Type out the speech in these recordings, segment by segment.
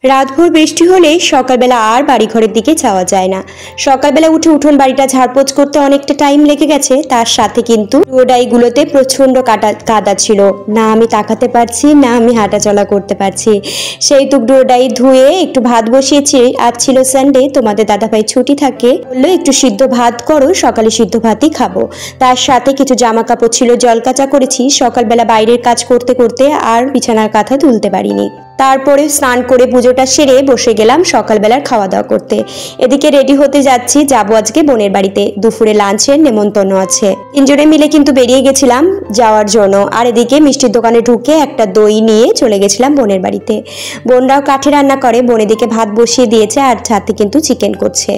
রাতভর বৃষ্টি হলে সকালবেলা আর বাড়িঘরের দিকে যাওয়া যায় না। সকালবেলা উঠে উঠোন বাড়িটা ঝাড়পোছ করতে অনেকটা টাইম লেগে গেছে, তার সাথে কিন্তু রোডাইগুলোতে প্রচণ্ড কাদা ছিল। না আমি তাকাতে পারছি, না আমি হাঁটাচলা করতে পারছি। সেই তো রোডাই ধুয়ে একটু ভাত বসিয়েছি। আজ ছিল সানডে, তোমাদের দাদাভাই ছুটি থাকে, বললো একটু সিদ্ধ ভাত করো, সকালে সিদ্ধ ভাতই খাবো। তার সাথে কিছু জামা কাপড় ছিল, জল কাচা করেছি। সকালবেলা বাইরের কাজ করতে করতে আর বিছানার কাঁথা তুলতে পারিনি। তারপরে স্নান করে পুজোটা সেরে বসে গেলাম সকালবেলার খাওয়া দাওয়া করতে। এদিকে রেডি হতে যাচ্ছি, যাবো আজকে বোনের বাড়িতে, দুপুরে লাঞ্চের নেমন্তন্ন আছে। তিনজনে মিলে কিন্তু বেরিয়ে গেছিলাম যাওয়ার জন্য। আর এদিকে মিষ্টির দোকানে ঢুকে একটা দই নিয়ে চলে গেছিলাম বোনের বাড়িতে। বোনরাও কাঠে রান্না করে, বোন এদিকে ভাত বসিয়ে দিয়েছে আর সাথে কিন্তু চিকেন করছে।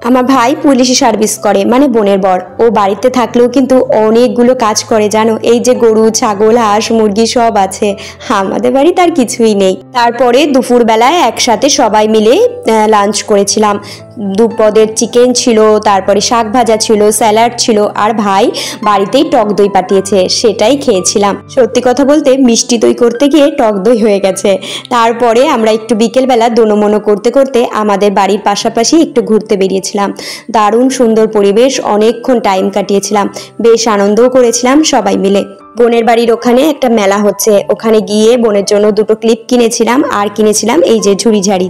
আমার ভাই পুলিশি সার্ভিস করে, মানে বোনের বর। ও বাড়িতে থাকলেও কিন্তু অনেকগুলো কাজ করে জানো, এই যে গরু ছাগল হাঁস মুরগি সব আছে, আমাদের বাড়িতে আর কিছুই নেই। তারপরে দুপুরবেলায় একসাথে সবাই মিলে লাঞ্চ করেছিলাম। দুপদের চিকেন ছিল, তারপরে শাক ভাজা ছিল, স্যালাড ছিল, আর ভাই বাড়িতেই টক দই পাঠিয়েছে, সেটাই খেয়েছিলাম। সত্যি কথা বলতে মিষ্টি দই করতে গিয়ে টক দই হয়ে গেছে। তারপরে আমরা একটু বিকেলবেলা দোনোমনো করতে করতে আমাদের বাড়ির পাশাপাশি একটু ঘুরতে বেরিয়েছিলাম। দারুণ সুন্দর পরিবেশ, অনেকক্ষণ টাইম কাটিয়েছিলাম, বেশ আনন্দও করেছিলাম সবাই মিলে। বোনের বাড়ির ওখানে একটা মেলা হচ্ছে, ওখানে গিয়ে বোনের জন্য দুটো ক্লিপ কিনেছিলাম আর কিনেছিলাম এই যে ঝুড়ি ঝাড়ি।